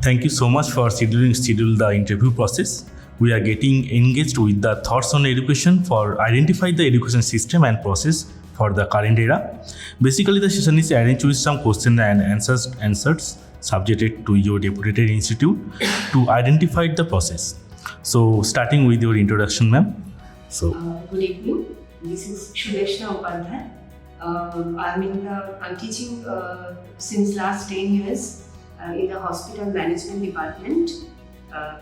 Thank you so much for schedule the interview process. We are getting engaged with the thoughts on education for identify the education system and process for the current era. Basically, the session is arranged with some question and answers subjected to your deputed institute to identify the process. So, starting with your introduction, ma'am. Good evening. This is Sudeshna Upadhyay. I'm teaching since last 10 years in the hospital management department,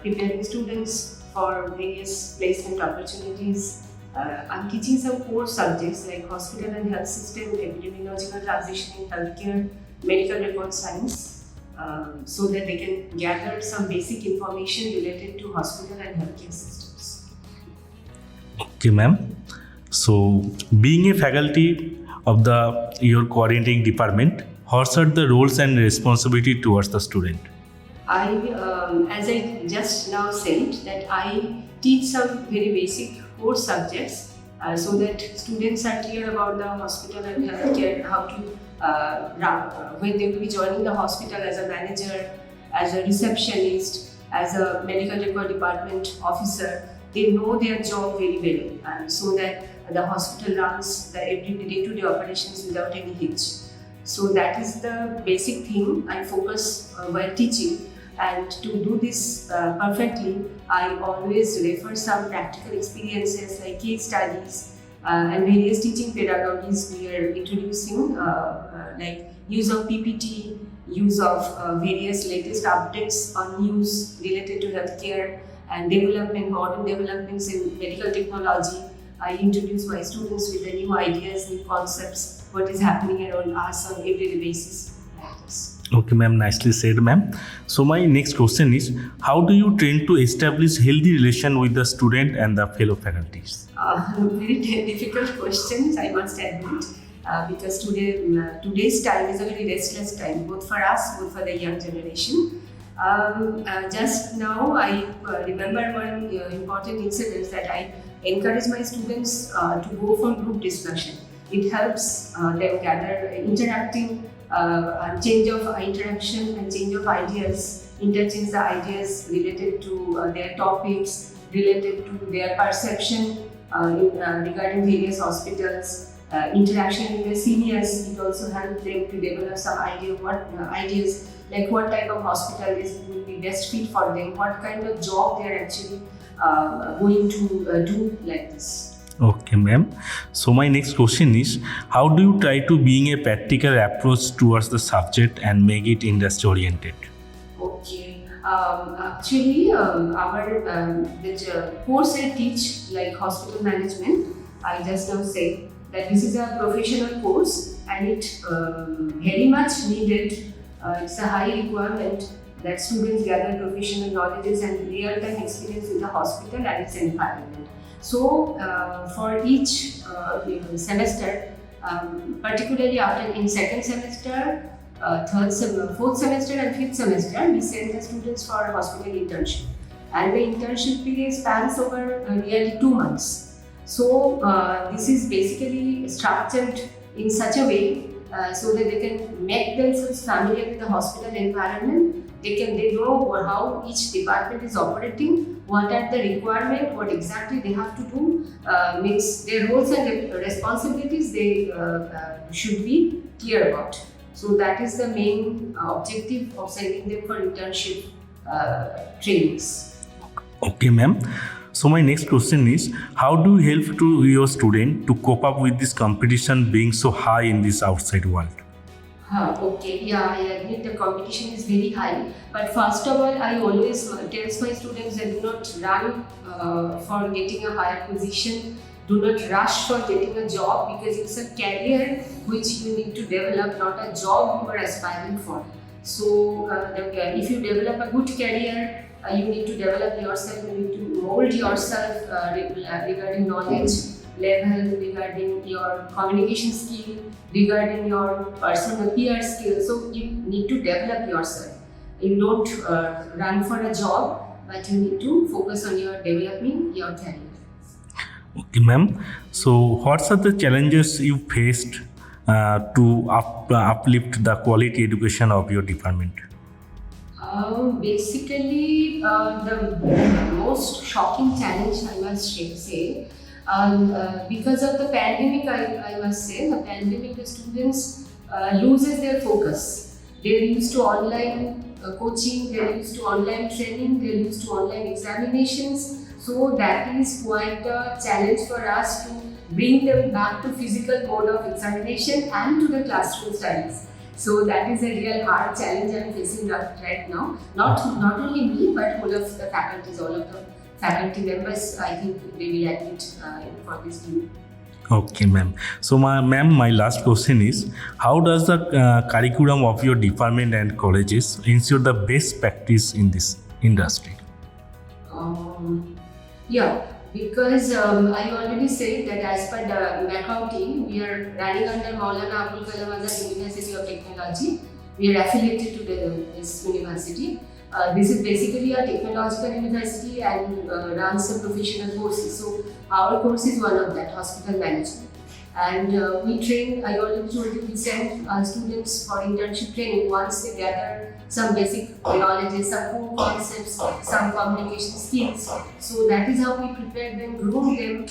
preparing students for various placement opportunities. I'm teaching some core subjects like hospital and health system, epidemiological transition in healthcare, medical record science, so that they can gather some basic information related to hospital and healthcare systems. Okay, ma'am. So, being a faculty of your coordinating department, what are the roles and responsibility towards the student? As I just now said, that I teach some very basic core subjects so that students are clear about the hospital and healthcare, how to when they will be joining the hospital as a manager, as a receptionist, as a medical record department officer. They know their job very well, and so that the hospital runs the day-to-day operations without any hitch. So that is the basic thing I focus while teaching, and to do this perfectly, I always refer some practical experiences like case studies and various teaching pedagogies we are introducing, like use of PPT, use of various latest updates on news related to healthcare and modern developments in medical technology. I introduce my students with the new ideas, new concepts, what is happening around us on everyday basis, like this. Okay, ma'am, nicely said, ma'am. So my next question is, how do you train to establish healthy relation with the student and the fellow faculties? Very difficult questions, I must admit, because today's time is a very restless time, both for us, both for the young generation. Just now, I remember one important incident that I encourage my students to go for group discussion. It helps them gather interacting, change of interaction and change of ideas, interchange the ideas related to their topics, related to their perception regarding various hospitals, interaction with the seniors. It also helps them to develop some ideas like what type of hospital would be best fit for them, what kind of job they are actually going to do like this. Okay, ma'am. So my next question is, how do you try to being a practical approach towards the subject and make it industry oriented? Okay. Actually, the course I teach, like hospital management, I just now say that this is a professional course and it very much needed. It's a high requirement that students gather professional knowledges and real-time experience in the hospital and its environment. So, for each semester, particularly in second semester, fourth semester and fifth semester, we send the students for hospital internship. And the internship period spans over nearly 2 months. So, this is basically structured in such a way so that they can make themselves familiar with the hospital environment. They know how each department is operating, what are the requirements, what exactly they have to do, means their roles and responsibilities they should be clear about. So that is the main objective of sending them for internship trainings. Okay, ma'am. So my next question is, how do you help to your student to cope up with this competition being so high in this outside world? Okay, yeah, I admit the competition is very high. But first of all, I always tell my students that do not run for getting a higher position. Do not rush for getting a job, because it's a career which you need to develop, not a job you are aspiring for. So, if you develop a good career, you need to develop yourself, you need to mold yourself regarding knowledge level, regarding your communication skill, regarding your personal peer skill. So you need to develop yourself. You don't run for a job, but you need to focus on your developing your career. Okay, ma'am. So what are the challenges you faced to uplift the quality education of your department? Basically, the most shocking challenge I must say, because of the pandemic, I must say, the pandemic, the students loses their focus. They're used to online coaching, they're used to online training, they're used to online examinations. So that is quite a challenge for us to bring them back to physical mode of examination and to the classroom studies. So that is a real hard challenge I'm facing right now. Not only me, but all of the faculties, all of the faculty members, I think they will admit for this new. Okay, ma'am. So, my last question is, how does the curriculum of your department and colleges ensure the best practice in this industry? Yeah, because I already said that as per the Macau team, we are running under Maulana Abdul Kalam Azad University of Technology. We are affiliated to this university. This is basically a technological university and runs a professional courses. So our course is one of that, hospital management. And we train, I already told you, we send students for internship training once they gather some basic knowledge, some core concepts, some communication skills. So that is how we prepare them, groom them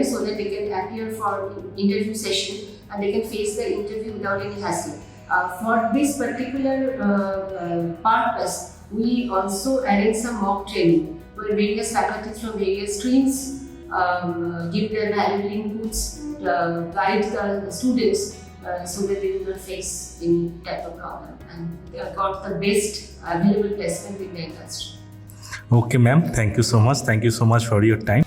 so that they can appear for interview session and they can face the interview without any hassle. For this particular purpose, we also arrange some mock training where various faculties from various streams give their valuable inputs, guide the students so that they will not face any type of problem and they have got the best available placement in the industry. Okay, ma'am. Thank you so much. Thank you so much for your time.